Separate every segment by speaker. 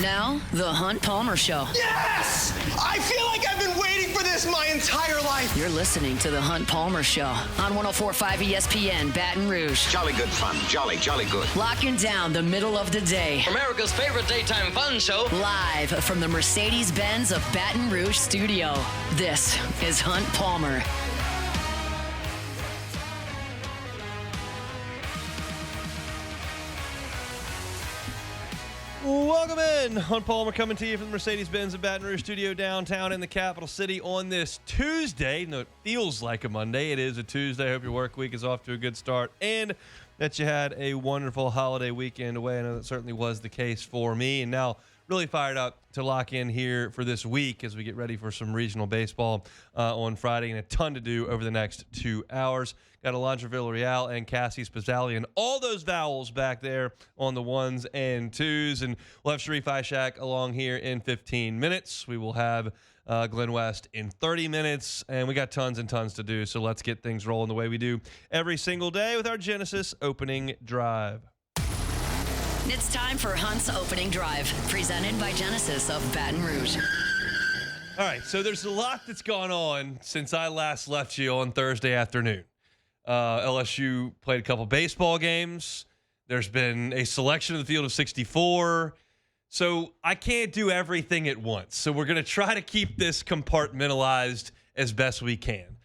Speaker 1: Now, the Hunt Palmer Show.
Speaker 2: Yes! I feel like I've been waiting for this my entire life.
Speaker 1: You're listening to the Hunt Palmer Show on 104.5 ESPN Baton Rouge.
Speaker 3: Jolly good fun. Jolly good.
Speaker 1: Locking down the middle of the day.
Speaker 4: America's favorite daytime fun show.
Speaker 1: Live from the Mercedes-Benz of Baton Rouge studio. This is Hunt Palmer.
Speaker 5: Welcome in. Hunt Palmer coming to you from the Mercedes-Benz of Baton Rouge studio downtown in the capital city on this Tuesday. No, it feels like a Monday. It is a Tuesday. I hope your work week is off to a good start and that you had a wonderful holiday weekend away. I know that certainly was the case for me. And now really fired up to lock in here for this week as we get ready for some regional baseball on Friday and a ton to do over the next 2 hours. Got Alondra Villarreal and Cassie Spazzali and all those vowels back there on the ones and twos. And we'll have Shareif Ishaq along here in 15 minutes. We will have Glenn West in 30 minutes. And we got tons and tons to do. So let's get things rolling the way we do every single day with our Genesis opening drive.
Speaker 1: It's time for Hunt's opening drive, presented by Genesis of Baton Rouge.
Speaker 5: All right, so there's a lot that's gone on since I last left you on Thursday afternoon. LSU played a couple baseball games. There's been a selection of the field of 64. So I can't do everything at once. So we're going to try to keep this compartmentalized as best we can.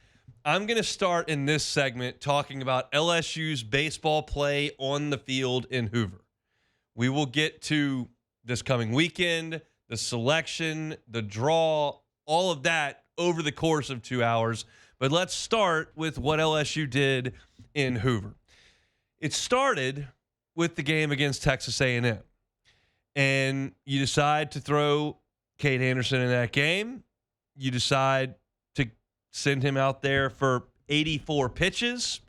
Speaker 5: I'm going to start in this segment talking about LSU's baseball play on the field in Hoover. We will get to this coming weekend, the selection, the draw, all of that over the course of 2 hours. But let's start with what LSU did in Hoover. It started with the game against Texas A&M. And you decide to throw Cade Anderson in that game. You decide to send him out there for 84 pitches.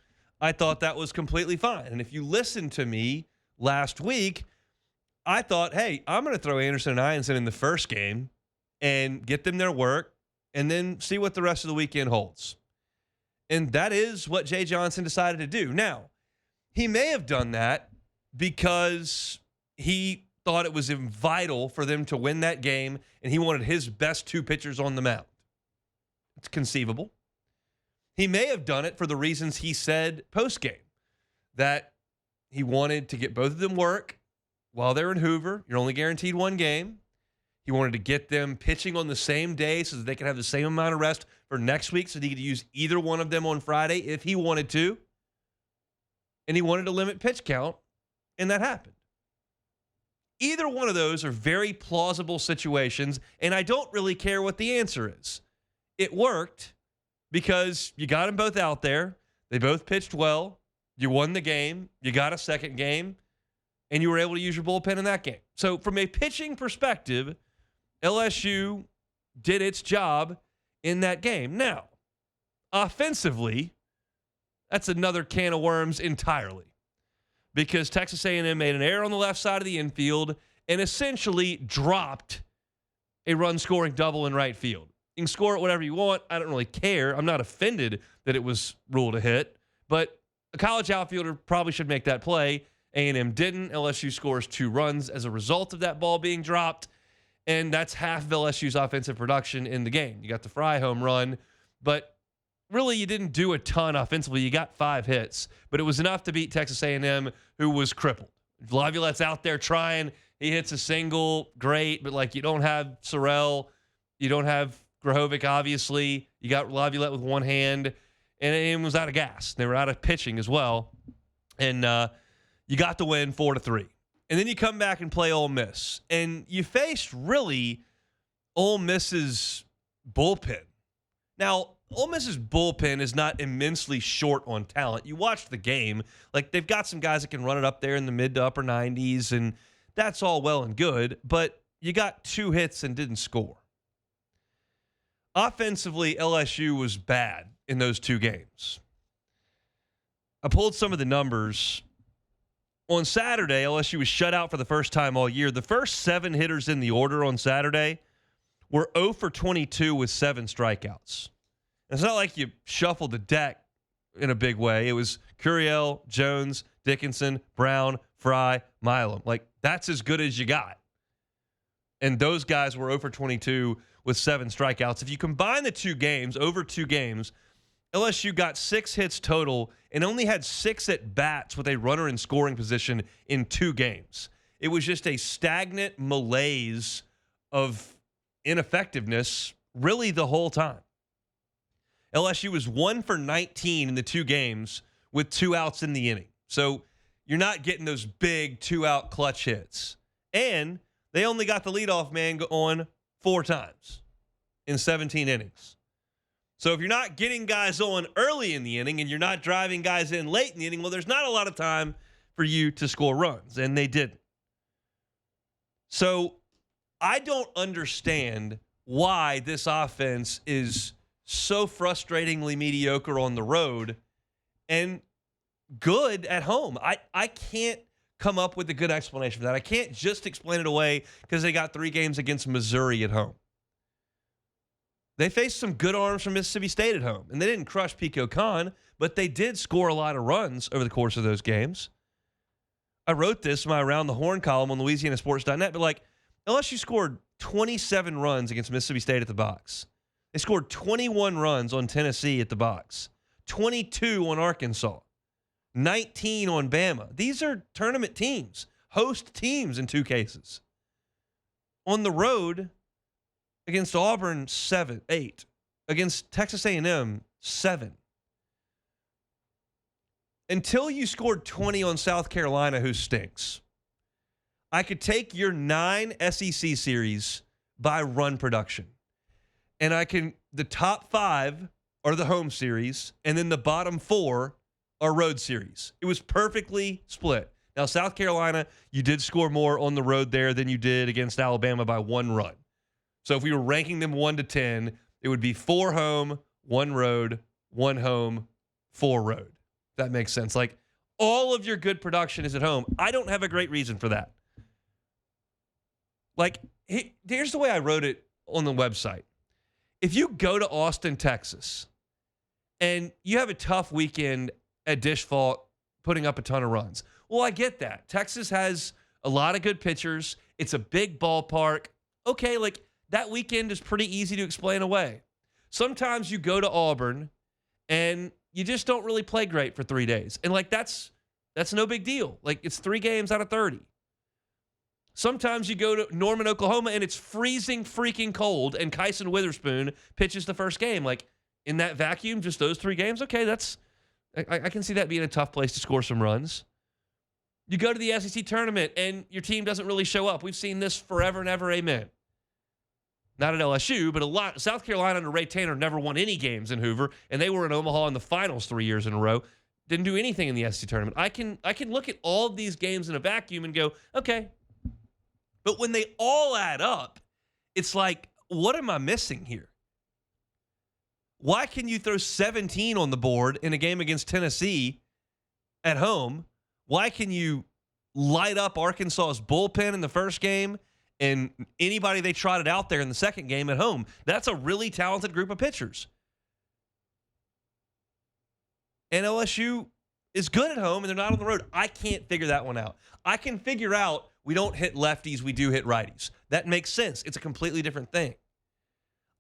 Speaker 5: I thought that was completely fine. And if you listen to me last week, I thought, hey, I'm going to throw Anderson and Ianson in the first game and get them their work and then see what the rest of the weekend holds. And that is what Jay Johnson decided to do. Now, he may have done that because he thought it was vital for them to win that game and he wanted his best two pitchers on the mound. It's conceivable. He may have done it for the reasons he said post-game, that he wanted to get both of them work while they're in Hoover. You're only guaranteed one game. He wanted to get them pitching on the same day so that they could have the same amount of rest for next week so that he could use either one of them on Friday if he wanted to. And he wanted to limit pitch count, and that happened. Either one of those are very plausible situations, and I don't really care what the answer is. It worked because you got them both out there. They both pitched well. You won the game. You got a second game. And you were able to use your bullpen in that game. So from a pitching perspective, LSU did its job in that game. Now, offensively, that's another can of worms entirely. Because Texas A&M made an error on the left side of the infield and essentially dropped a run-scoring double in right field. You can score it whatever you want. I don't really care. I'm not offended that it was ruled a hit. But a college outfielder probably should make that play. A&M didn't. LSU scores 2 runs as a result of that ball being dropped, and that's half of LSU's offensive production in the game. You got the Fry home run, but really you didn't do a ton offensively. You got 5 hits, but it was enough to beat Texas A&M, who was crippled. Laviollette's out there trying. He hits a single, great, but like you don't have Sorrell, you don't have Grahovic, obviously. You got Laviolette with one hand, and A&M was out of gas. They were out of pitching as well, and you got the win 4-3. And then you come back and play Ole Miss. And you faced really Ole Miss's bullpen. Now, Ole Miss's bullpen is not immensely short on talent. You watched the game. Like, they've got some guys that can run it up there in the mid to upper 90s, and that's all well and good. But you got 2 hits and didn't score. Offensively, LSU was bad in those 2 games. I pulled some of the numbers. On Saturday, LSU was shut out for the first time all year. The first 7 hitters in the order on Saturday were 0 for 22 with 7 strikeouts. And it's not like you shuffled the deck in a big way. It was Curiel, Jones, Dickinson, Brown, Fry, Milam. Like, that's as good as you got. And those guys were 0 for 22 with 7 strikeouts. If you combine the 2 games, over 2 games, LSU got 6 hits total and only had 6 at-bats with a runner in scoring position in 2 games. It was just a stagnant malaise of ineffectiveness really the whole time. LSU was 1 for 19 in the 2 games with 2 outs in the inning. So you're not getting those big 2-out clutch hits. And they only got the leadoff man on 4 times in 17 innings. So if you're not getting guys on early in the inning and you're not driving guys in late in the inning, well, there's not a lot of time for you to score runs, and they didn't. So I don't understand why this offense is so frustratingly mediocre on the road and good at home. I can't come up with a good explanation for that. I can't just explain it away because they got 3 games against Missouri at home. They faced some good arms from Mississippi State at home, and they didn't crush Pico Khan, but they did score a lot of runs over the course of those games. I wrote this in my Around the Horn column on LouisianaSports.net, but LSU scored 27 runs against Mississippi State at the box. They scored 21 runs on Tennessee at the box, 22 on Arkansas, 19 on Bama. These are tournament teams, host teams in 2 cases. On the road, against Auburn, 8. Against Texas A&M, 7. Until you scored 20 on South Carolina, who stinks, I could take your 9 SEC series by run production. And the top 5 are the home series, and then the bottom 4 are road series. It was perfectly split. Now, South Carolina, you did score more on the road there than you did against Alabama by 1 run. So if we were ranking them 1 to 10, it would be 4 home, 1 road, 1 home, 4 road. If that makes sense. All of your good production is at home. I don't have a great reason for that. Here's the way I wrote it on the website. If you go to Austin, Texas, and you have a tough weekend at Dish Fault putting up a ton of runs, well, I get that. Texas has a lot of good pitchers. It's a big ballpark. Okay, that weekend is pretty easy to explain away. Sometimes you go to Auburn and you just don't really play great for 3 days. And that's no big deal. It's 3 games out of 30. Sometimes you go to Norman, Oklahoma, and it's freezing freaking cold, and Kyson Witherspoon pitches the first game. In that vacuum, just those 3 games, okay, I can see that being a tough place to score some runs. You go to the SEC tournament, and your team doesn't really show up. We've seen this forever and ever, amen. Not at LSU, but a lot. South Carolina under Ray Tanner never won any games in Hoover, and they were in Omaha in the finals 3 years in a row. Didn't do anything in the SEC tournament. I can look at all of these games in a vacuum and go, okay. But when they all add up, it's what am I missing here? Why can you throw 17 on the board in a game against Tennessee at home? Why can you light up Arkansas's bullpen in the first game and anybody they trotted out there in the second game at home? That's a really talented group of pitchers. And LSU is good at home, and they're not on the road. I can't figure that one out. I can figure out we don't hit lefties, we do hit righties. That makes sense. It's a completely different thing.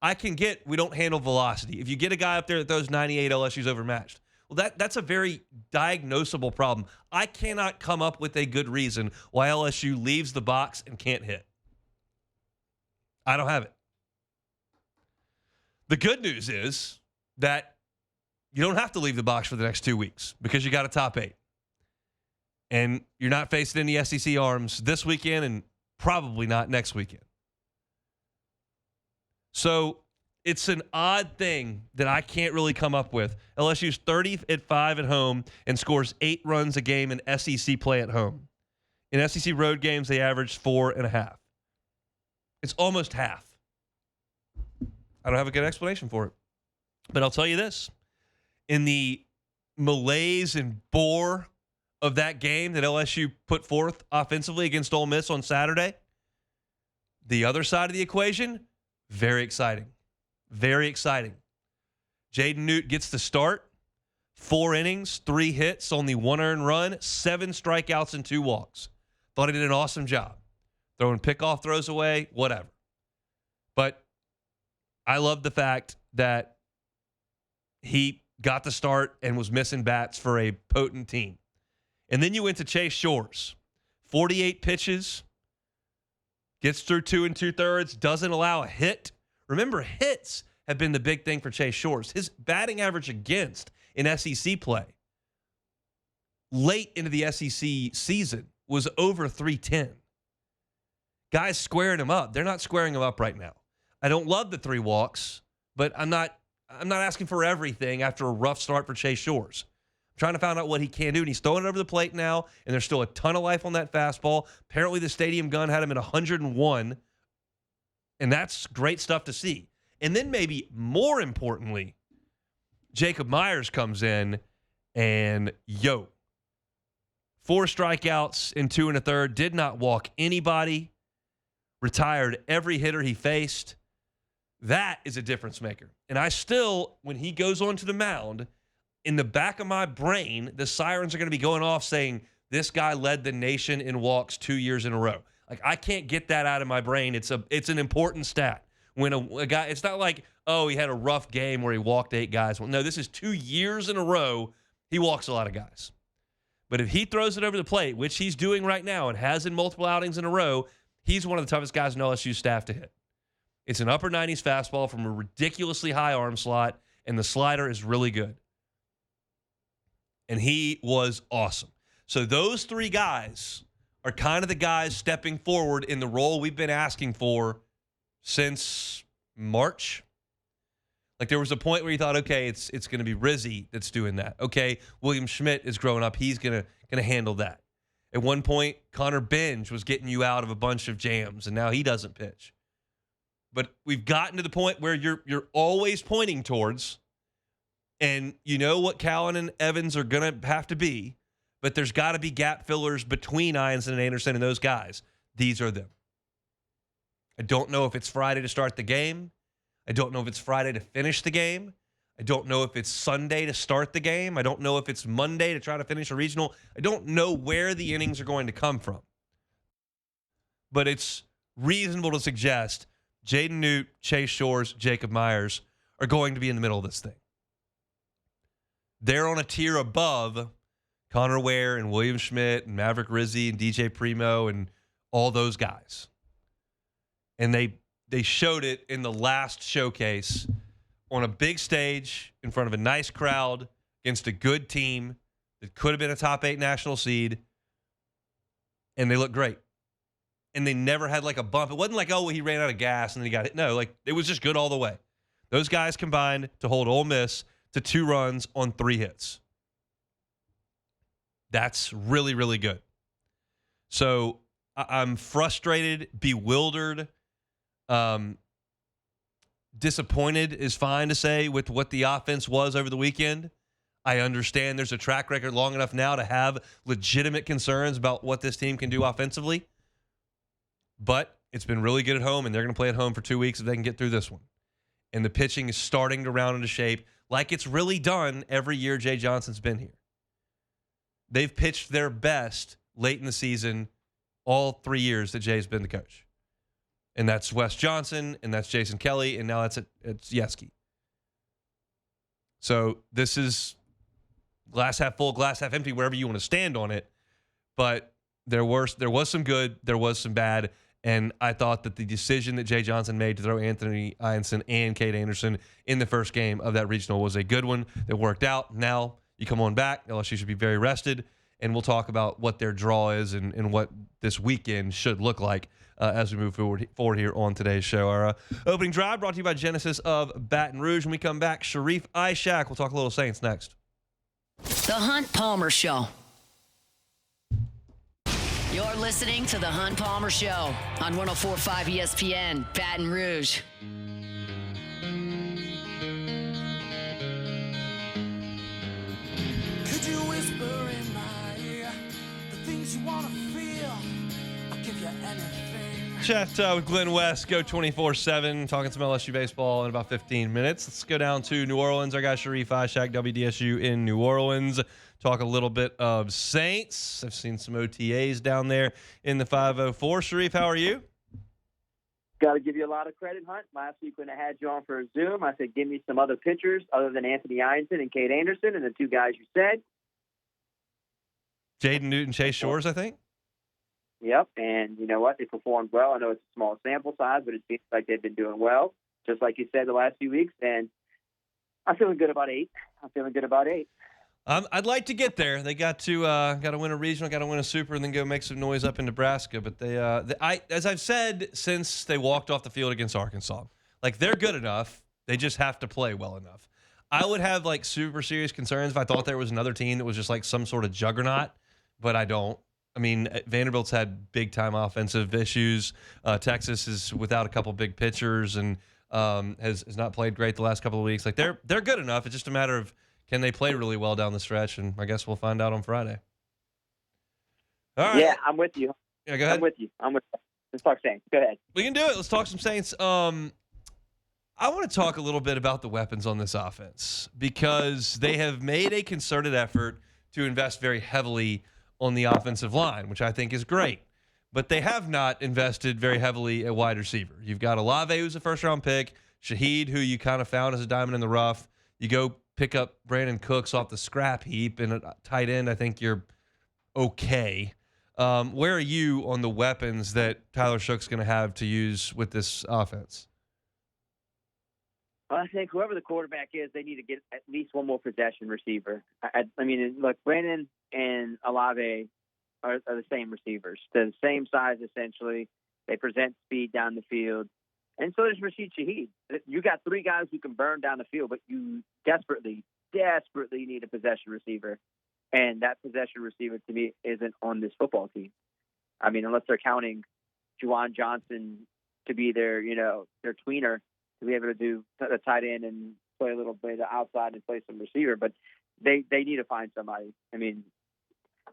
Speaker 5: I can get we don't handle velocity. If you get a guy up there that throws 98, LSU's overmatched. Well, that's a very diagnosable problem. I cannot come up with a good reason why LSU leaves the box and can't hit. I don't have it. The good news is that you don't have to leave the box for the next 2 weeks because you got a top 8. And you're not facing any SEC arms this weekend and probably not next weekend. So it's an odd thing that I can't really come up with. LSU's 30-5 at home and scores 8 runs a game in SEC play at home. In SEC road games, they averaged 4.5. It's almost half. I don't have a good explanation for it. But I'll tell you this. In the malaise and bore of that game that LSU put forth offensively against Ole Miss on Saturday, the other side of the equation, very exciting. Very exciting. Jaden Newt gets the start. 4 innings, 3 hits, only 1 earned run, 7 strikeouts, and 2 walks. Thought he did an awesome job. throwing pickoff throws away, whatever. But I love the fact that he got the start and was missing bats for a potent team. And then you went to Chase Shores. 48 pitches, gets through 2 2/3, doesn't allow a hit. Remember, hits have been the big thing for Chase Shores. His batting average against in SEC play late into the SEC season was over 310. Guys squaring him up. They're not squaring him up right now. I don't love the 3 walks, but I'm not asking for everything after a rough start for Chase Shores. I'm trying to find out what he can do, and he's throwing it over the plate now, and there's still a ton of life on that fastball. Apparently, the stadium gun had him at 101, and that's great stuff to see. And then maybe more importantly, Jacob Myers comes in, and 4 strikeouts in 2 1/3, did not walk anybody, retired every hitter he faced. That is a difference maker. And I still, when he goes onto the mound, in the back of my brain, the sirens are going to be going off saying, this guy led the nation in walks 2 years in a row. Like, I can't get that out of my brain. It's an important stat. When a guy, it's not like, oh, he had a rough game where he walked 8 guys. Well, no, this is 2 years in a row. He walks a lot of guys. But if he throws it over the plate, which he's doing right now and has in multiple outings in a row, he's one of the toughest guys in LSU staff to hit. It's an upper 90s fastball from a ridiculously high arm slot, and the slider is really good. And he was awesome. So those 3 guys are kind of the guys stepping forward in the role we've been asking for since March. Like, there was a point where you thought, okay, it's going to be Rizzy that's doing that. Okay, William Schmidt is growing up. He's going to handle that. At one point, Connor Benj was getting you out of a bunch of jams, and now he doesn't pitch. But we've gotten to the point where you're always pointing towards, and you know what Callan and Evans are going to have to be, but there's got to be gap fillers between Ianson and Anderson and those guys. These are them. I don't know if it's Friday to start the game. I don't know if it's Friday to finish the game. I don't know if it's Sunday to start the game. I don't know if it's Monday to try to finish a regional. I don't know where the innings are going to come from. But it's reasonable to suggest Jaden Newt, Chase Shores, Jacob Myers are going to be in the middle of this thing. They're on a tier above Connor Ware and William Schmidt and Maverick Rizzi and DJ Primo and all those guys. And they showed it in the last showcase on a big stage in front of a nice crowd against a good team that could have been a top 8 national seed. And they looked great. And they never had like a bump. It wasn't like, oh, well, he ran out of gas and then he got hit. No, like, it was just good all the way. Those guys combined to hold Ole Miss to 2 runs on 3 hits. That's really, really good. So I'm frustrated, bewildered, disappointed is fine to say with what the offense was over the weekend. I understand there's a track record long enough now to have legitimate concerns about what this team can do offensively. But it's been really good at home, and they're going to play at home for 2 weeks if they can get through this one. And the pitching is starting to round into shape like it's really done every year Jay Johnson's been here. They've pitched their best late in the season all 3 years that Jay's been the coach. And that's Wes Johnson, and that's Jason Kelly, and now it's Yeski. So this is glass half full, glass half empty, wherever you want to stand on it. But there was some good, there was some bad, and I thought that the decision that Jay Johnson made to throw Anthony Ianson and Cade Anderson in the first game of that regional was a good one that worked out. Now you come on back, LSU should be very rested, and we'll talk about what their draw is and what this weekend should look like as we move forward here on today's show. Our opening drive brought to you by Genesis of Baton Rouge. When we come back, Shareif Ishaq. We'll talk a little Saints next.
Speaker 1: The Hunt Palmer Show. You're listening to The Hunt Palmer Show on 104.5 ESPN, Baton Rouge.
Speaker 6: Could you whisper in my ear the things you want to feel? I'll give you anything.
Speaker 5: Chat with Glenn West, go 24/7, talking some LSU baseball in about 15 minutes. Let's go down to New Orleans. Our guy Shareif Ishaq, WDSU in New Orleans. talk a little bit of Saints. I've seen some OTAs down there in the 504. Shareif, how are you?
Speaker 7: Got to give you a lot of credit, Hunt. Last week when I had you on for a Zoom, I said, give me some other pitchers other than Anthony Ironton and Kate Anderson and the two guys you said.
Speaker 5: Jaden Newton, Chase Shores, I think.
Speaker 7: Yep, and you know what? They performed well. I know it's a small sample size, but it seems like they've been doing well, just like you said the last few weeks. And I'm feeling good about 8.
Speaker 5: I'd like to get there. They got to win a regional, got to win a super, and then go make some noise up in Nebraska. But as I've said since they walked off the field against Arkansas, like they're good enough. They just have to play well enough. I would have like super serious concerns if I thought there was another team that was just like some sort of juggernaut, but I don't. I mean, Vanderbilt's had big-time offensive issues. Texas is without a couple big pitchers and has not played great the last couple of weeks. Like they're good enough. It's just a matter of can they play really well down the stretch, and I guess we'll find out on Friday. All right.
Speaker 7: Yeah, I'm with you.
Speaker 5: Yeah, go ahead.
Speaker 7: I'm with you. Let's talk Saints. Go ahead.
Speaker 5: We can do it. Let's talk some Saints. I want to talk a little bit about the weapons on this offense because they have made a concerted effort to invest very heavily on the offensive line, which I think is great. But they have not invested very heavily at wide receiver. You've got Olave, who's a first-round pick, Shaheed, who you kind of found as a diamond in the rough. You go pick up Brandon Cooks off the scrap heap, and at tight end, I think you're okay. Where are you on the weapons that Tyler Shoug's going to have to use with this offense?
Speaker 7: Well, I think whoever the quarterback is, they need to get at least one more possession receiver. I mean, look, Brandon and Olave are the same receivers. They're the same size, essentially. They present speed down the field. And so does Rashid Shaheed. You got 3 guys who can burn down the field, but you desperately need a possession receiver. And that possession receiver, to me, isn't on this football team. I mean, unless they're counting Juwan Johnson to be their tweener, to be able to do the tight end and play a little bit outside and play some receiver. But they need to find somebody. I mean,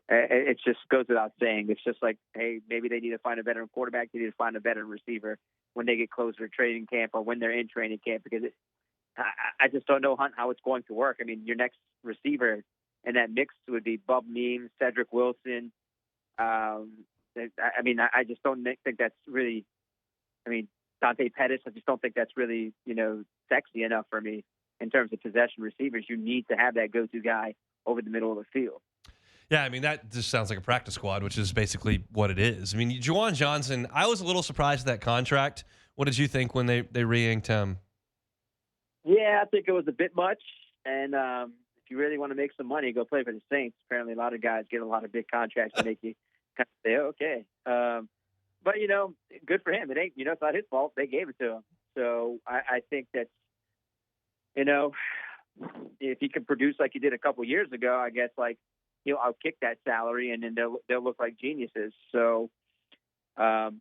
Speaker 7: it just goes without saying. It's just like, hey, maybe they need to find a veteran quarterback. They need to find a veteran receiver when they get closer to training camp or when they're in training camp, because I just don't know, Hunt, how it's going to work. I mean, your next receiver in that mix would be Bub Neem, Cedric Wilson. I just don't think that's really, Dante Pettis, I just don't think that's really, sexy enough for me in terms of possession receivers. You need to have that go-to guy over the middle of the field.
Speaker 5: Yeah, I mean, that just sounds like a practice squad, which is basically what it is. I mean, Juwan Johnson, I was a little surprised at that contract. What did you think when they re-inked him?
Speaker 7: Yeah, I think it was a bit much. And if you really want to make some money, go play for the Saints. Apparently, a lot of guys get a lot of big contracts to make you kind of say, okay. But, good for him. It ain't, it's not his fault. They gave it to him. So I think that, if he can produce like he did a couple years ago, I guess, he'll outkick that salary, and then they'll look like geniuses. So I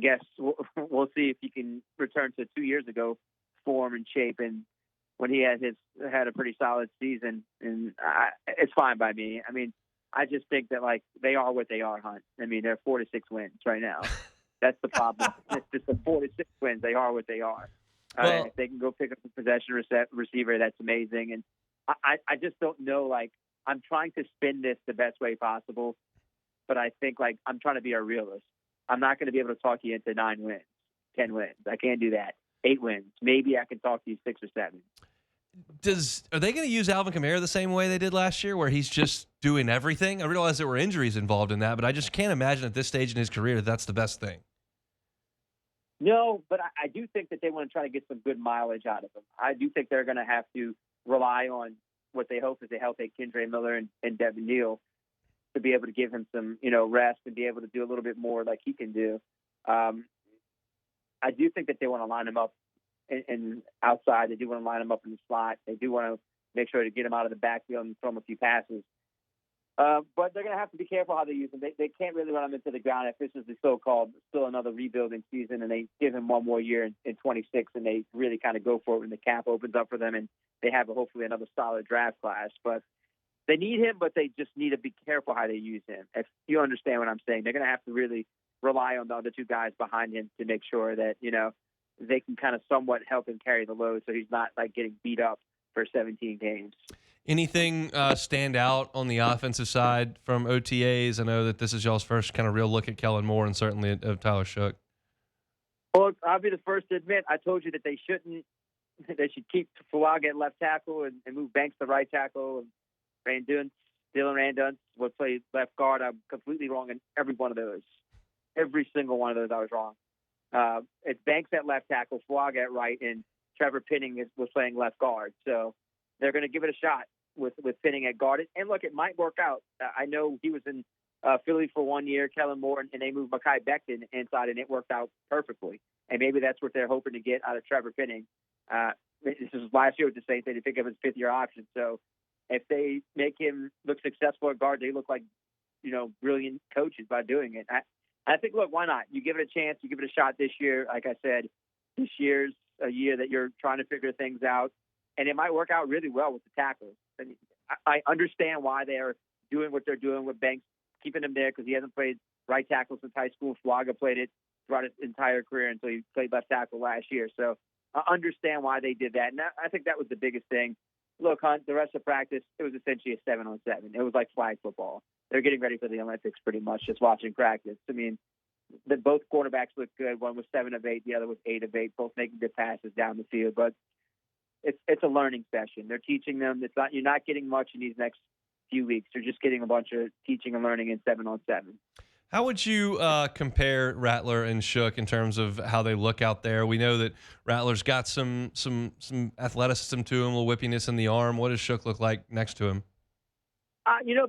Speaker 7: guess we'll see if he can return to 2 years ago form and shape, and when he had a pretty solid season, and it's fine by me. I mean, I just think that they are what they are, Hunt. I mean, they're 4-6 wins right now. That's the problem. It's just the 4-6 wins. They are what they are.
Speaker 5: Well,
Speaker 7: if they can go pick up a possession receiver, that's amazing. And I just don't know. I'm trying to spin this the best way possible, but I think I'm trying to be a realist. I'm not going to be able to talk you into 9 wins, 10 wins. I can't do that. 8 wins. Maybe I can talk to you 6 or 7.
Speaker 5: Are they going to use Alvin Kamara the same way they did last year, where he's just doing everything? I realize there were injuries involved in that, but I just can't imagine at this stage in his career that's the best thing.
Speaker 7: No, but I do think that they want to try to get some good mileage out of him. I do think they're going to have to rely on what they hope is a healthy Kendre Miller and Devin Neal to be able to give him some, rest and be able to do a little bit more like he can do. I do think that they want to line him up and outside. They do want to line him up in the slot. They do want to make sure to get him out of the backfield and throw him a few passes. But they're going to have to be careful how they use him. They can't really run him into the ground if this is the so-called still another rebuilding season, and they give him one more year in 26, and they really kind of go for it when the cap opens up for them, and they have hopefully another solid draft class. But they need him, but they just need to be careful how they use him. If you understand what I'm saying, they're going to have to really rely on the other 2 guys behind him to make sure that, they can kind of somewhat help him carry the load so he's not getting beat up for 17 games.
Speaker 5: Anything stand out on the offensive side from OTAs? I know that this is y'all's first kind of real look at Kellen Moore and certainly of Tyler Shook.
Speaker 7: Well, I'll be the first to admit, I told you that they should keep Fuaga at left tackle and move Banks to right tackle. And Dylan Randunce would play left guard. I'm completely wrong in every one of those. Every single one of those I was wrong. It's Banks at left tackle, Fuaga at right, and Trevor Penning was playing left guard. So they're going to give it a shot with Penning at guard. And look, it might work out. I know he was in Philly for 1 year, Kellen Moore, and they moved Mekhi Becton inside, and it worked out perfectly. And maybe that's what they're hoping to get out of Trevor Penning. This was last year with the Saints. They didn't pick up his fifth-year option. So if they make him look successful at guard, they look like, brilliant coaches by doing it. I think, look, why not? You give it a chance. You give it a shot this year. Like I said, this year's a year that you're trying to figure things out, and it might work out really well with the tackles. I mean, I understand why they're doing what they're doing with Banks, keeping him there because he hasn't played right tackle since high school. Fuaga played it throughout his entire career until he played left tackle last year. So I understand why they did that, and I think that was the biggest thing. Look, Hunt, the rest of practice, it was essentially a 7-on-7. It was like flag football. They're getting ready for the Olympics pretty much, just watching practice. I mean, both quarterbacks looked good. One was 7 of 8, the other was 8 of 8, both making good passes down the field. But it's a learning session. They're teaching them. You're not getting much in these next few weeks. You're just getting a bunch of teaching and learning in 7-on-7.
Speaker 5: How would you compare Rattler and Shook in terms of how they look out there? We know that Rattler's got some athleticism to him, a little whippiness in the arm. What does Shook look like next to him?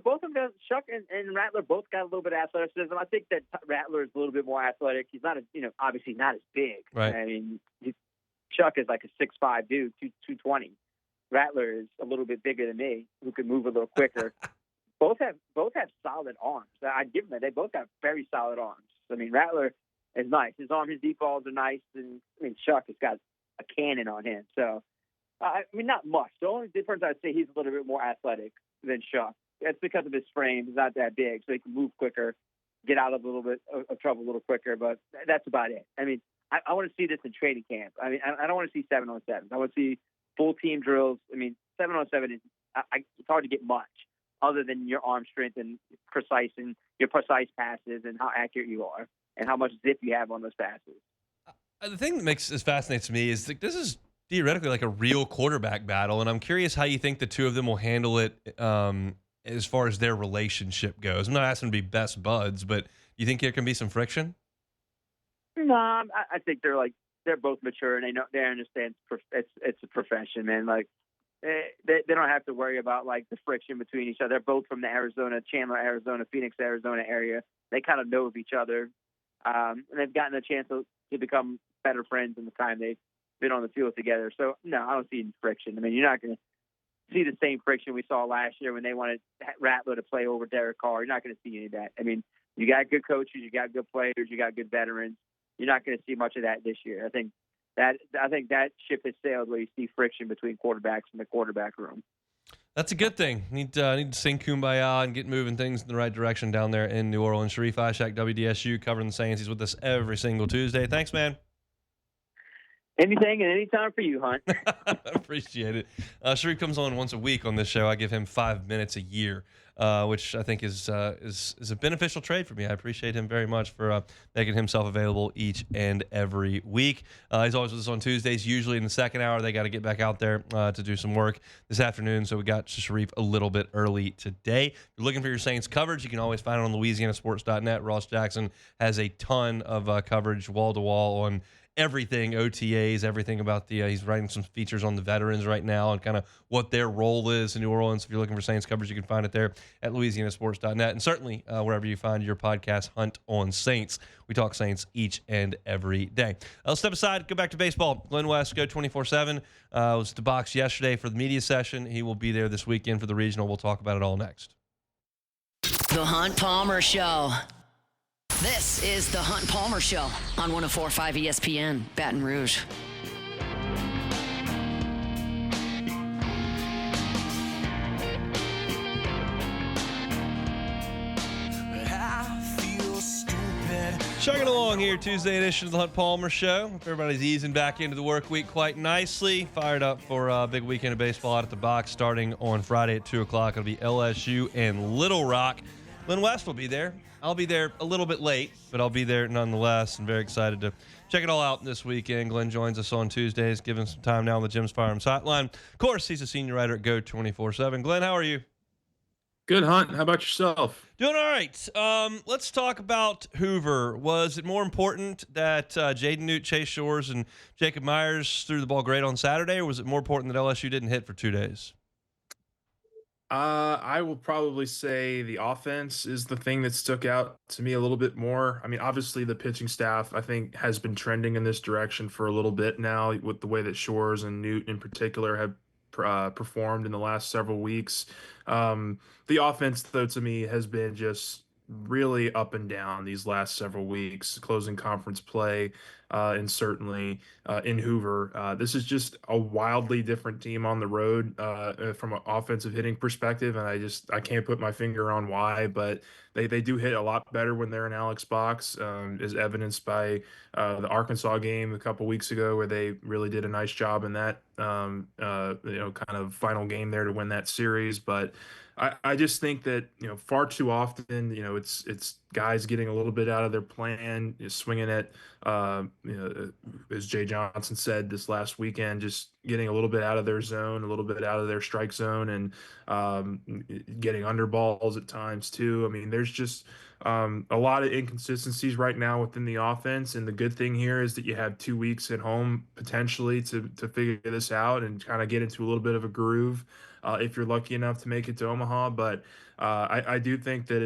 Speaker 7: Both of them, Shook and Rattler, both got a little bit of athleticism. I think that Rattler is a little bit more athletic. He's not, obviously not as big.
Speaker 5: Right.
Speaker 7: I mean, Shook is like a 6'5" dude, 220. Rattler is a little bit bigger than me, who can move a little quicker. Both have solid arms. I'd give them that. They both have very solid arms. I mean, Rattler is nice. His deep balls are nice, and Shook has got a cannon on him. So, not much. The only difference I'd say he's a little bit more athletic than Shook. That's because of his frame. He's not that big, so he can move quicker, get out of a little bit of trouble a little quicker. But that's about it. I mean, I want to see this in training camp. I mean, I don't want to see 7-on-7. I want to see full team drills. I mean, 7-on-7 is it's hard to get much other than your arm strength and your precise passes and how accurate you are and how much zip you have on those passes.
Speaker 5: The thing that fascinates me is this is theoretically like a real quarterback battle, and I'm curious how you think the two of them will handle it as far as their relationship goes. I'm not asking them to be best buds, but you think there can be some friction?
Speaker 7: No, I think they're both mature and they understand it's a profession, man. Like they don't have to worry about like the friction between each other. They're both from the Chandler, Arizona, Phoenix, Arizona area. They kind of know of each other, and they've gotten a chance to become better friends in the time they've been on the field together. So no, I don't see any friction. I mean, you're not going to see the same friction we saw last year when they wanted Rattler to play over Derek Carr. You're not going to see any of that. I mean, you got good coaches, you got good players, you got good veterans. You're not going to see much of that this year. I think that ship has sailed where you see friction between quarterbacks in the quarterback room.
Speaker 5: That's a good thing. Need to sing Kumbaya and get moving things in the right direction down there in New Orleans. Shareif Ishaq, WDSU, covering the Saints. He's with us every single Tuesday. Thanks, man.
Speaker 7: Anything and any time for you, Hunt.
Speaker 5: Appreciate it. Shareif comes on once a week on this show. I give him 5 minutes a year, which I think is a beneficial trade for me. I appreciate him very much for making himself available each and every week. He's always with us on Tuesdays. Usually in the second hour, they got to get back out there to do some work this afternoon. So we got Shareif a little bit early today. If you're looking for your Saints coverage, you can always find it on LouisianaSports.net. Ross Jackson has a ton of coverage wall to wall on everything, OTAs, everything about he's writing some features on the veterans right now and kind of what their role is in New Orleans. If you're looking for Saints coverage, you can find it there at LouisianaSports.net. And certainly wherever you find your podcast, Hunt on Saints. We talk Saints each and every day. Let's step aside, go back to baseball. Glenn West, go 24/7. Was at the box yesterday for the media session. He will be there this weekend for the regional. We'll talk about it all next.
Speaker 1: The Hunt Palmer Show. This is the Hunt Palmer Show on 104.5 ESPN, Baton Rouge.
Speaker 5: Chugging along here, Tuesday edition of the Hunt Palmer Show. Hope everybody's easing back into the work week quite nicely. Fired up for a big weekend of baseball out at the box starting on Friday at 2 o'clock. It'll be LSU and Little Rock. Glenn West will be there. I'll be there a little bit late, but I'll be there nonetheless, and very excited to check it all out this weekend. Glenn joins us on Tuesdays, giving some time now on the Jim's Firearms Hotline. Of course, he's a senior writer at Go 24/7. Glenn, how are you?
Speaker 8: Good, Hunt. How about yourself?
Speaker 5: Doing all right. Let's talk about Hoover. Was it more important that Jaden Newt, Chase Shores, and Jacob Myers threw the ball great on Saturday, or was it more important that LSU didn't hit for 2 days?
Speaker 8: I will probably say the offense is the thing that stuck out to me a little bit more. I mean, obviously the pitching staff, I think, has been trending in this direction for a little bit now with the way that Shores and Newt in particular have performed in the last several weeks. The offense, though, to me has been just really up and down these last several weeks, closing conference play, and certainly in Hoover. This is just a wildly different team on the road from an offensive hitting perspective, and I can't put my finger on why, but they do hit a lot better when they're in Alex Box, as evidenced by the Arkansas game a couple weeks ago, where they really did a nice job in that kind of final game there to win that series. But I just think that far too often it's guys getting a little bit out of their plan, swinging at as Jay Johnson said this last weekend, just getting a little bit out of their zone, a little bit out of their strike zone, and getting under balls at times too. I mean, there's just a lot of inconsistencies right now within the offense, and the good thing here is that you have 2 weeks at home potentially to figure this out and kind of get into a little bit of a groove if you're lucky enough to make it to Omaha. But I do think that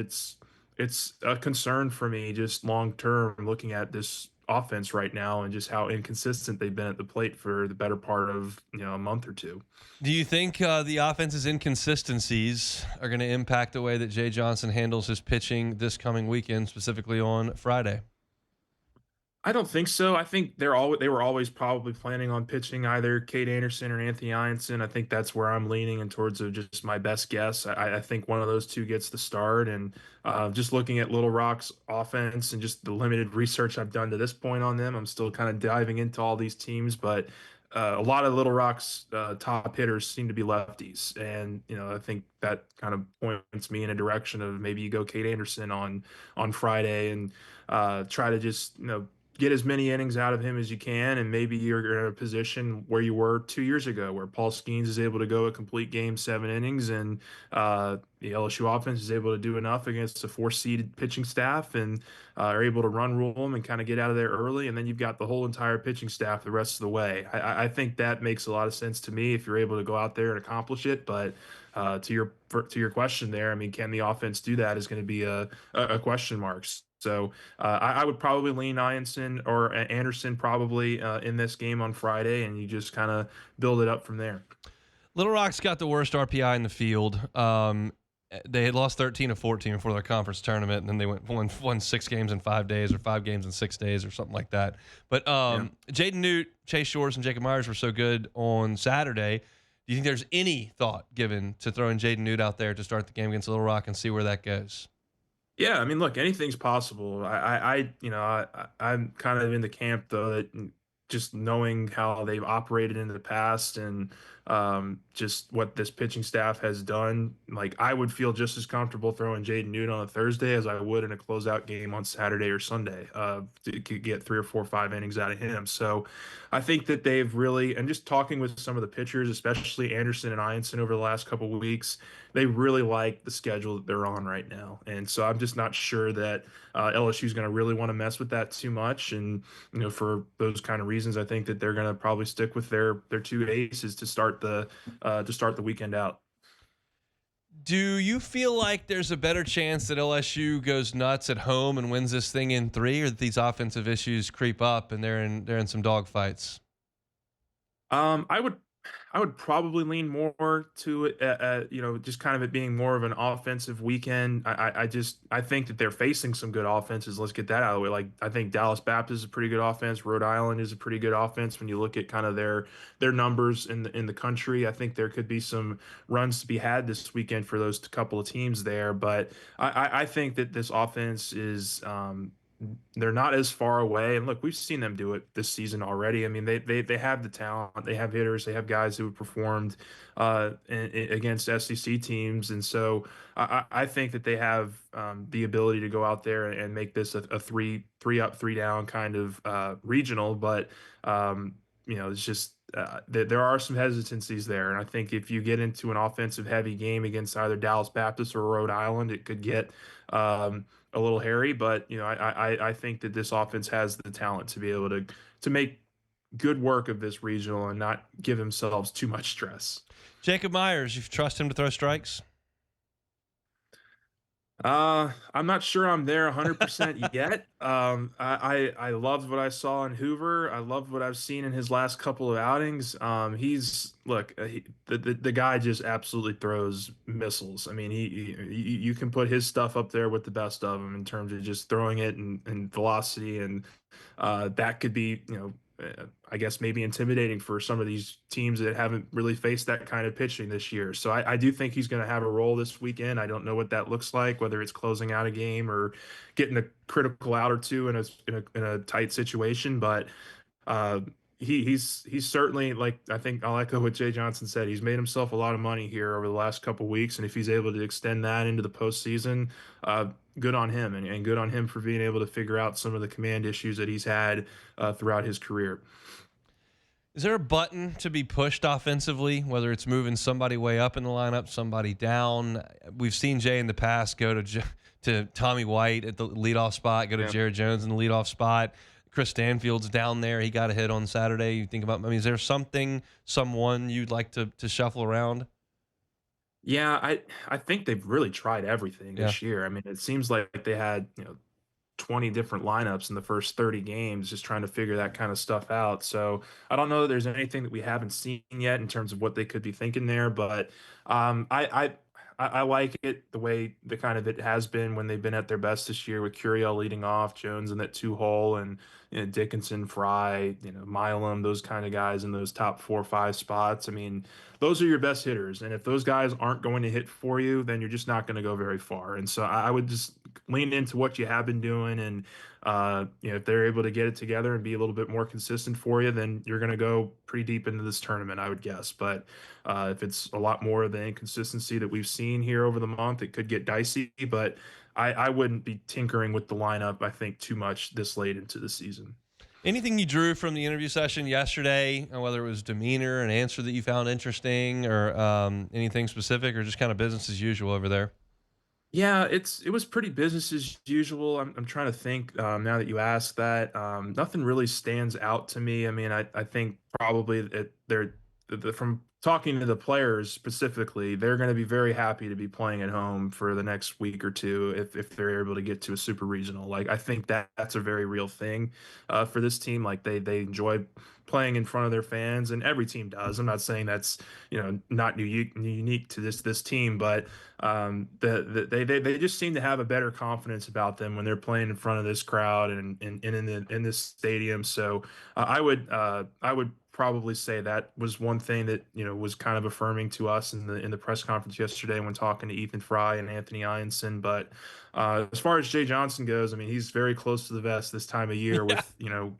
Speaker 8: it's a concern for me just long term looking at this offense right now and just how inconsistent they've been at the plate for the better part of a month or two.
Speaker 5: Do you think the offense's inconsistencies are going to impact the way that Jay Johnson handles his pitching this coming weekend, specifically on Friday?
Speaker 8: I don't think so. I think they were always probably planning on pitching either Cade Anderson or Anthony Ianson. I think that's where I'm leaning in towards of just my best guess. I think one of those two gets the start. And just looking at Little Rock's offense and just the limited research I've done to this point on them, I'm still kind of diving into all these teams. But a lot of Little Rock's top hitters seem to be lefties. And, I think that kind of points me in a direction of maybe you go Cade Anderson on Friday and try to just, get as many innings out of him as you can, and maybe you're in a position where you were 2 years ago, where Paul Skeens is able to go a complete game, 7 innings, and the LSU offense is able to do enough against a 4-seeded pitching staff and are able to run rule them and kind of get out of there early, and then you've got the whole entire pitching staff the rest of the way. I think that makes a lot of sense to me if you're able to go out there and accomplish it, but to your question there, I mean, can the offense do that is going to be a question mark. So I would probably lean Ianson or Anderson probably in this game on Friday, and you just kind of build it up from there.
Speaker 5: Little Rock's got the worst RPI in the field. They had lost 13 of 14 before their conference tournament, and then they won 6 games in 5 days or 5 games in 6 days or something like that. But Jaden Newt, Chase Shores, and Jacob Myers were so good on Saturday. Do you think there's any thought given to throwing Jaden Newt out there to start the game against Little Rock and see where that goes?
Speaker 8: Yeah, I mean, look, anything's possible. I'm kind of in the camp though that just knowing how they've operated in the past and just what this pitching staff has done, like I would feel just as comfortable throwing Jaden Newt on a Thursday as I would in a closeout game on Saturday or Sunday to get 3 or 4 or 5 innings out of him. So I think that they've really, and just talking with some of the pitchers, especially Anderson and Ianson over the last couple of weeks, they really like the schedule that they're on right now. And so I'm just not sure that LSU is going to really want to mess with that too much. And, for those kind of reasons, I think that they're going to probably stick with their 2 aces to start the weekend out.
Speaker 5: Do you feel like there's a better chance that LSU goes nuts at home and wins this thing in 3, or that these offensive issues creep up and they're in some dogfights?
Speaker 8: I would probably lean more to it, just kind of it being more of an offensive weekend. I think that they're facing some good offenses. Let's get that out of the way. Like, I think Dallas Baptist is a pretty good offense. Rhode Island is a pretty good offense. When you look at kind of their numbers in the country, I think there could be some runs to be had this weekend for those couple of teams there. But I think that this offense is they're not as far away. And look, we've seen them do it this season already. I mean, they have the talent, they have hitters, they have guys who have performed against SEC teams, and so I think that they have the ability to go out there and make this a three up, three down kind of regional. But it's just there are some hesitancies there, and I think if you get into an offensive heavy game against either Dallas Baptist or Rhode Island, it could get a little hairy. But I think that this offense has the talent to be able to make good work of this regional and not give themselves too much stress.
Speaker 5: Jacob Myers, you trust him to throw strikes?
Speaker 8: I'm not sure I'm there 100% yet. I loved what I saw in Hoover. I loved what I've seen in his last couple of outings. The guy just absolutely throws missiles. I mean, you can put his stuff up there with the best of them in terms of just throwing it and velocity, and that could be, I guess maybe intimidating for some of these teams that haven't really faced that kind of pitching this year. So I do think he's going to have a role this weekend. I don't know what that looks like, whether it's closing out a game or getting a critical out or two in a tight situation. But he's certainly, like, I think I'll echo what Jay Johnson said. He's made himself a lot of money here over the last couple of weeks, and if he's able to extend that into the postseason, good on him, and good on him for being able to figure out some of the command issues that he's had throughout his career.
Speaker 5: Is there a button to be pushed offensively, whether it's moving somebody way up in the lineup, somebody down? We've seen Jay in the past go to Tommy White at the leadoff spot, go to Jared Jones in the leadoff spot. Chris Stanfield's down there. He got a hit on Saturday. You think about, is there someone you'd like to shuffle around?
Speaker 8: Yeah, I think they've really tried everything this year. I mean, it seems like they had, 20 different lineups in the first 30 games, just trying to figure that kind of stuff out. So I don't know that there's anything that we haven't seen yet in terms of what they could be thinking there, but I like it the way the kind of it has been when they've been at their best this year, with Curiel leading off, Jones in that 2-hole, and Dickinson, Fry, Milam, those kind of guys in those top 4 or 5 spots. I mean, those are your best hitters, and if those guys aren't going to hit for you, then you're just not going to go very far. And so I would just lean into what you have been doing, and if they're able to get it together and be a little bit more consistent for you, then you're going to go pretty deep into this tournament, I would guess. But if it's a lot more of the inconsistency that we've seen here over the month, it could get dicey. But I wouldn't be tinkering with the lineup, I think, too much this late into the season.
Speaker 5: Anything you drew from the interview session yesterday, whether it was demeanor, an answer that you found interesting, or anything specific, or just kind of business as usual over there?
Speaker 8: Yeah, it was pretty business as usual. I'm trying to think now that you asked that. Nothing really stands out to me. I mean, I think probably that from talking to the players specifically, they're going to be very happy to be playing at home for the next week or two if they're able to get to a super regional. Like, I think that's a very real thing for this team. Like, they enjoy playing in front of their fans, and every team does. I'm not saying that's not unique to this team, but they just seem to have a better confidence about them when they're playing in front of this crowd and in this stadium. So I would probably say that was one thing that was kind of affirming to us in the press conference yesterday when talking to Ethan Fry and Anthony Ianson. But as far as Jay Johnson goes, I mean, he's very close to the vest this time of year with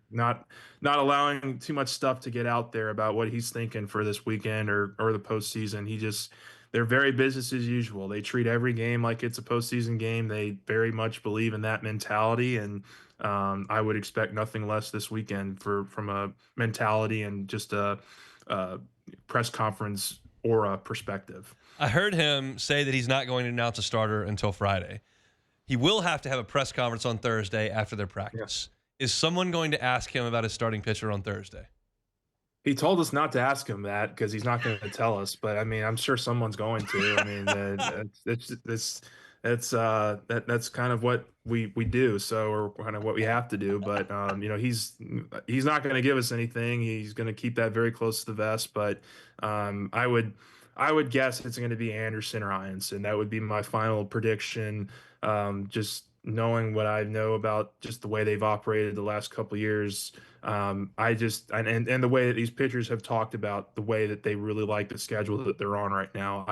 Speaker 8: not allowing too much stuff to get out there about what he's thinking for this weekend or the postseason. They're very business as usual. They treat every game like it's a postseason game. They very much believe in that mentality, and I would expect nothing less this weekend from a mentality and just a press conference aura perspective.
Speaker 5: I heard him say that he's not going to announce a starter until Friday. He will have to have a press conference on Thursday after their practice. Yeah. Is someone going to ask him about his starting pitcher on Thursday?
Speaker 8: He told us not to ask him that because he's not going to tell us. But I mean, I'm sure someone's going to. I mean, that's kind of what we do. So, or kind of what we have to do. But he's not going to give us anything. He's going to keep that very close to the vest. But I would guess it's going to be Anderson or Ianson. That would be my final prediction. Just knowing what I know about just the way they've operated the last couple of years. And the way that these pitchers have talked about the way that they really like the schedule that they're on right now.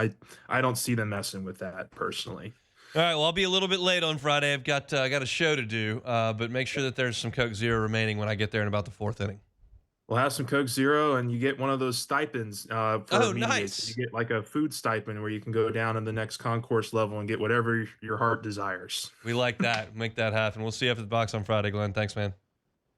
Speaker 8: I don't see them messing with that personally.
Speaker 5: All right, well, I'll be a little bit late on Friday. I've got a show to do, but make sure that there's some Coke Zero remaining when I get there in about the fourth inning.
Speaker 8: We'll have some Coke Zero, and you get one of those stipends. For media.
Speaker 5: Nice.
Speaker 8: You get like a food stipend where you can go down in the next concourse level and get whatever your heart desires.
Speaker 5: We like that. Make that happen. We'll see you after the box on Friday, Glenn. Thanks, man.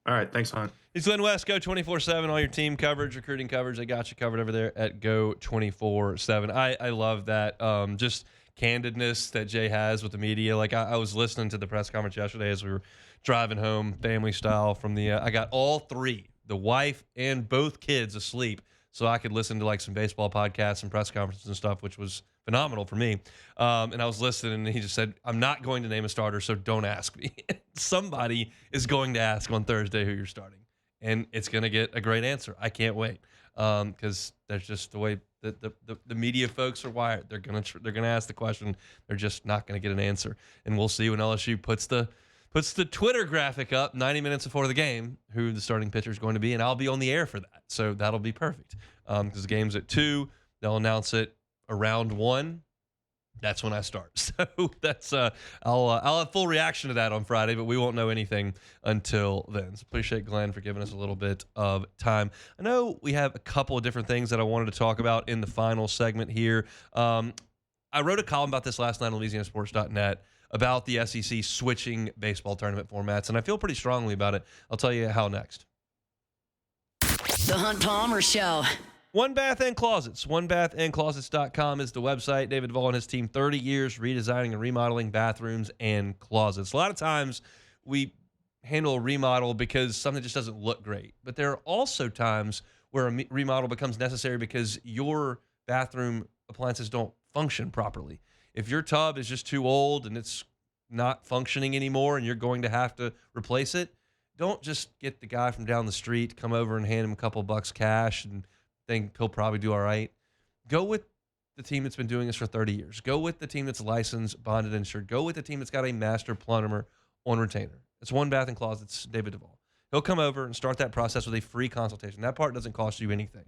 Speaker 8: All right, thanks, Hunt.
Speaker 5: It's Glenn West, Go 24/7, all your team coverage, recruiting coverage. They got you covered over there at Go 24/7. I love that. Just candidness that Jay has with the media. Like I was listening to the press conference yesterday as we were driving home, family style from the. I got all three, the wife and both kids, asleep, so I could listen to like some baseball podcasts and press conferences and stuff, which was phenomenal for me. And I was listening, and he just said, "I'm not going to name a starter, so don't ask me." Somebody is going to ask on Thursday who you're starting, and it's going to get a great answer. I can't wait because that's just the way that the media folks are wired. They're gonna ask the question. They're just not going to get an answer, and we'll see when LSU puts the Twitter graphic up 90 minutes before the game who the starting pitcher is going to be, and I'll be on the air for that, so that'll be perfect because the game's at 2:00. They'll announce it around 1:00. That's when I start. So that's I'll have full reaction to that on Friday, but we won't know anything until then. So appreciate Glenn for giving us a little bit of time. I know we have a couple of different things that I wanted to talk about in the final segment here. I wrote a column about this last night on LouisianaSports.net about the SEC switching baseball tournament formats, and I feel pretty strongly about it. I'll tell you how next.
Speaker 1: The Hunt Palmer Show.
Speaker 5: One Bath and Closets. OneBathAndClosets.com is the website. David Duvall and his team, 30 years redesigning and remodeling bathrooms and closets. A lot of times we handle a remodel because something just doesn't look great. But there are also times where a remodel becomes necessary because your bathroom appliances don't function properly. If your tub is just too old and it's not functioning anymore and you're going to have to replace it, don't just get the guy from down the street, come over and hand him a couple bucks cash and think he'll probably do all right. Go with the team that's been doing this for 30 years. Go with the team that's licensed, bonded, insured. Go with the team that's got a master plumber on retainer. It's One Bath and Closets, David Duvall. He'll come over and start that process with a free consultation. That part doesn't cost you anything.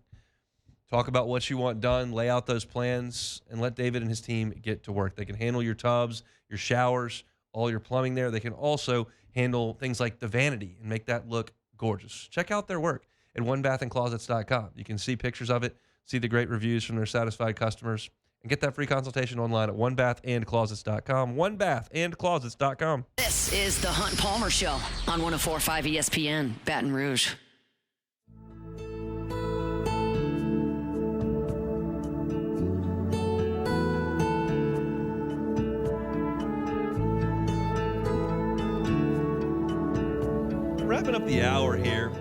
Speaker 5: Talk about what you want done, lay out those plans, and let David and his team get to work. They can handle your tubs, your showers, all your plumbing there. They can also handle things like the vanity and make that look gorgeous. Check out their work at OneBathAndClosets.com. You can see pictures of it, see the great reviews from their satisfied customers, and get that free consultation online at OneBathAndClosets.com. OneBathAndClosets.com.
Speaker 1: This is the Hunt Palmer Show on 104.5 ESPN, Baton Rouge.
Speaker 5: Wrapping up the hour here.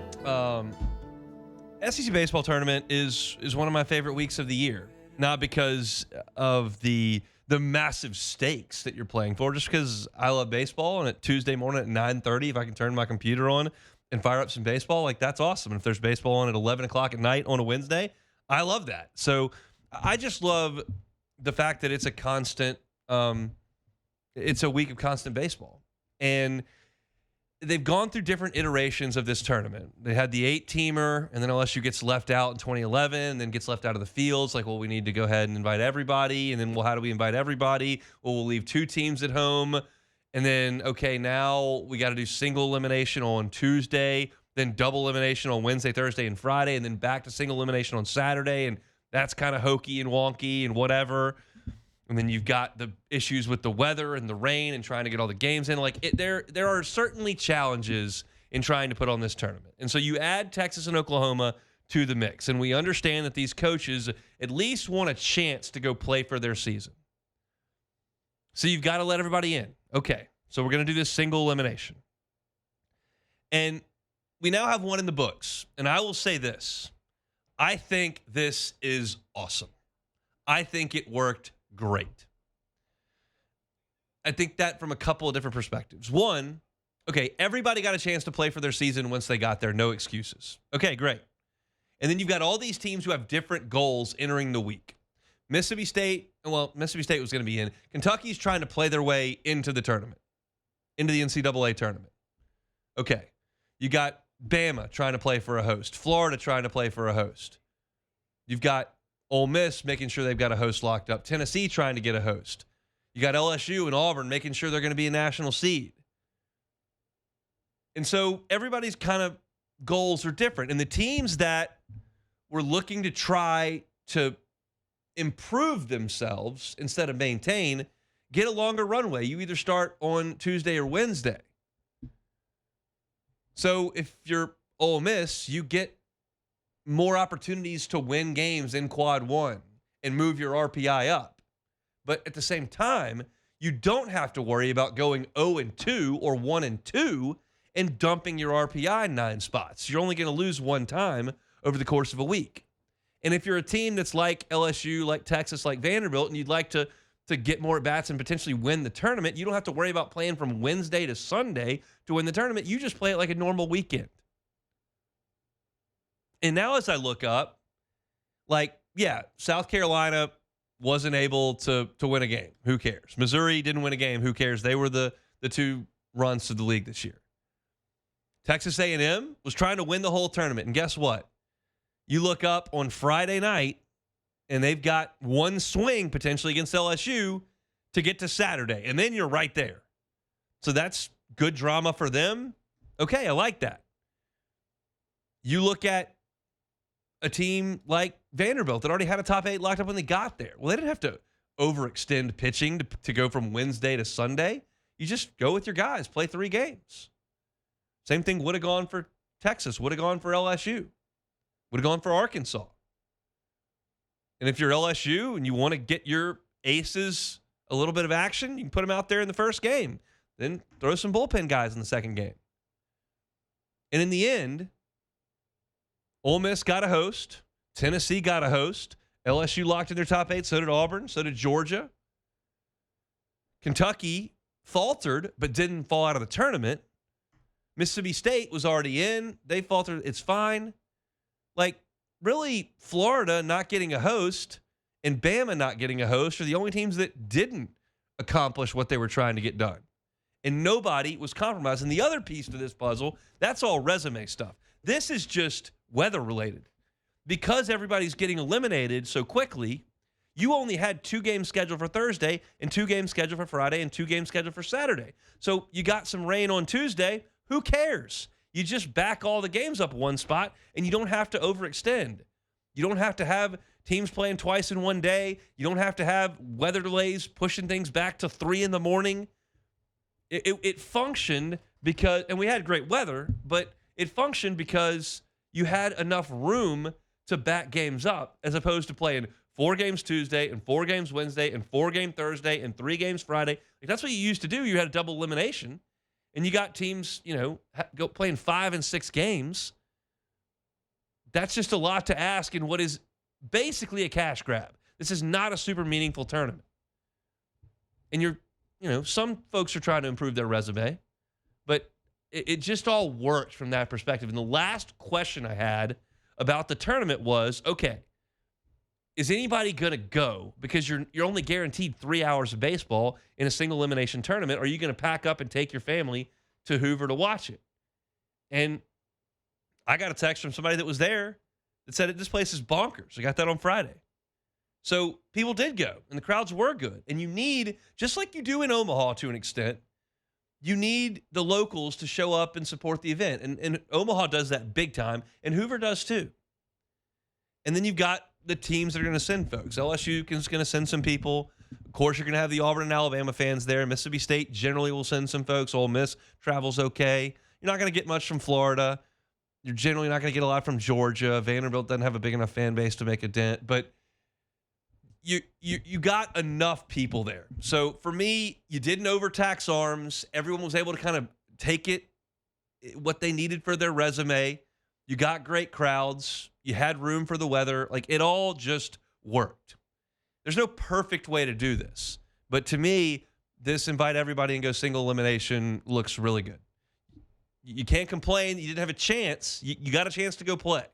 Speaker 5: SEC baseball tournament is one of my favorite weeks of the year. Not because of the massive stakes that you're playing for, just because I love baseball, and at Tuesday morning at 9:30, if I can turn my computer on and fire up some baseball, like that's awesome. And if there's baseball on at 11 o'clock at night on a Wednesday, I love that. So I just love the fact that it's a constant, it's a week of constant baseball. And they've gone through different iterations of this tournament. They had the 8-teamer, and then LSU gets left out in 2011, and then gets left out of the fields. Like, well, we need to go ahead and invite everybody. And then, well, how do we invite everybody? Well, we'll leave 2 teams at home. And then, okay, now we got to do single elimination on Tuesday, then double elimination on Wednesday, Thursday, and Friday, and then back to single elimination on Saturday. And that's kind of hokey and wonky and whatever. And then you've got the issues with the weather and the rain and trying to get all the games in. Like there are certainly challenges in trying to put on this tournament. And so you add Texas and Oklahoma to the mix. And we understand that these coaches at least want a chance to go play for their season. So you've got to let everybody in. Okay, so we're going to do this single elimination. And we now have one in the books. And I will say this. I think this is awesome. I think it worked great. I think that from a couple of different perspectives. One, okay, everybody got a chance to play for their season once they got there. No excuses. Okay, great. And then you've got all these teams who have different goals entering the week. Mississippi State was going to be in. Kentucky's trying to play their way into the tournament, into the NCAA tournament. Okay. You got Bama trying to play for a host. Florida trying to play for a host. You've got Ole Miss making sure they've got a host locked up. Tennessee trying to get a host. You got LSU and Auburn making sure they're going to be a national seed. And so everybody's kind of goals are different. And the teams that were looking to try to improve themselves instead of maintain get a longer runway. You either start on Tuesday or Wednesday. So if you're Ole Miss, you get more opportunities to win games in quad one and move your RPI up. But at the same time, you don't have to worry about going 0-2 or 1-2 and dumping your RPI 9 spots. You're only going to lose one time over the course of a week. And if you're a team that's like LSU, like Texas, like Vanderbilt, and you'd like to get more at-bats and potentially win the tournament, you don't have to worry about playing from Wednesday to Sunday to win the tournament. You just play it like a normal weekend. And now as I look up, South Carolina wasn't able to win a game. Who cares? Missouri didn't win a game. Who cares? They were the two runs to the league this year. Texas A&M was trying to win the whole tournament. And guess what? You look up on Friday night, and they've got one swing potentially against LSU to get to Saturday. And then you're right there. So that's good drama for them. Okay, I like that. You look at a team like Vanderbilt that already had a top 8 locked up when they got there. Well, they didn't have to overextend pitching to go from Wednesday to Sunday. You just go with your guys, play 3 games. Same thing would have gone for Texas, would have gone for LSU, would have gone for Arkansas. And if you're LSU and you want to get your aces a little bit of action, you can put them out there in the first game. Then throw some bullpen guys in the second game. And in the end, Ole Miss got a host. Tennessee got a host. LSU locked in their top 8. So did Auburn. So did Georgia. Kentucky faltered, but didn't fall out of the tournament. Mississippi State was already in. They faltered. It's fine. Really, Florida not getting a host and Bama not getting a host are the only teams that didn't accomplish what they were trying to get done. And nobody was compromised. And the other piece to this puzzle, that's all resume stuff. This is just weather related. Because everybody's getting eliminated so quickly, you only had 2 games scheduled for Thursday and 2 games scheduled for Friday and 2 games scheduled for Saturday. So you got some rain on Tuesday. Who cares? You just back all the games up one spot, and you don't have to overextend. You don't have to have teams playing twice in one day. You don't have to have weather delays pushing things back to 3 in the morning. It functioned because, and we had great weather, but it functioned because you had enough room to back games up as opposed to playing 4 games Tuesday and 4 games Wednesday and 4 games Thursday and 3 games Friday. That's what you used to do. You had a double elimination. And you got teams, go playing 5 and 6 games. That's just a lot to ask in what is basically a cash grab. This is not a super meaningful tournament. And some folks are trying to improve their resume, but it just all worked from that perspective. And the last question I had about the tournament was, okay, is anybody going to go? Because you're only guaranteed 3 hours of baseball in a single elimination tournament. Are you going to pack up and take your family to Hoover to watch it? And I got a text from somebody that was there that said this place is bonkers. I got that on Friday. So people did go, and the crowds were good. And you need, just like you do in Omaha to an extent, you need the locals to show up and support the event. And Omaha does that big time, and Hoover does too. And then you've got the teams that are going to send folks. LSU is going to send some people. Of course, you're going to have the Auburn and Alabama fans there. Mississippi State generally will send some folks. Ole Miss travels okay. You're not going to get much from Florida. You're generally not going to get a lot from Georgia. Vanderbilt doesn't have a big enough fan base to make a dent. But you got enough people there. So for me, you didn't overtax arms. Everyone was able to kind of take what they needed for their resume. You got great crowds. You had room for the weather. It all just worked. There's no perfect way to do this. But to me, this invite everybody and go single elimination looks really good. You can't complain. You didn't have a chance. You got a chance to go play.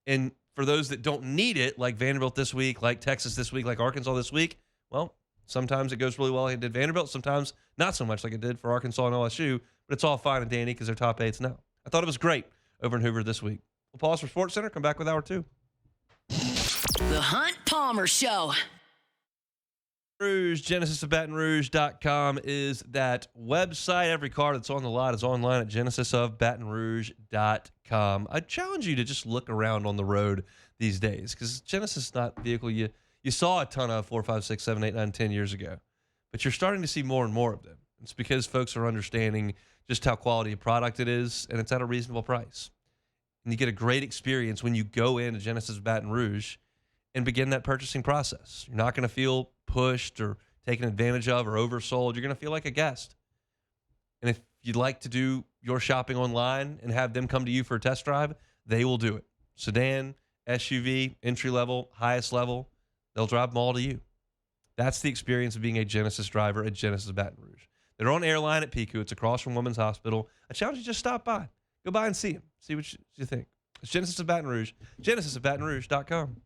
Speaker 5: And for those that don't need it, like Vanderbilt this week, like Texas this week, like Arkansas this week, well, sometimes it goes really well like it did Vanderbilt. Sometimes not so much like it did for Arkansas and LSU. But it's all fine and dandy because they're top 8s now. I thought it was great over in Hoover this week. We'll pause for Sports Center. Come back with hour 2.
Speaker 1: The Hunt Palmer Show.
Speaker 5: Rouge, genesisofbatonrouge.com is that website. Every car that's on the lot is online at genesisofbatonrouge.com. I challenge you to just look around on the road these days because Genesis is not the vehicle you saw a ton of 4, 5, 6, 7, 8, 9, 10 years ago. But you're starting to see more and more of them. It's because folks are understanding just how quality a product it is, and it's at a reasonable price. And you get a great experience when you go into Genesis of Baton Rouge and begin that purchasing process. You're not going to feel pushed or taken advantage of or oversold. You're going to feel like a guest. And if you'd like to do your shopping online and have them come to you for a test drive, they will do it. Sedan, SUV, entry level, highest level, they'll drive them all to you. That's the experience of being a Genesis driver at Genesis of Baton Rouge. They're on Airline at Pico. It's across from Women's Hospital. I challenge you to just stop by. Go by and see them. See what you think. It's Genesis of Baton Rouge. genesisofbatonrouge.com.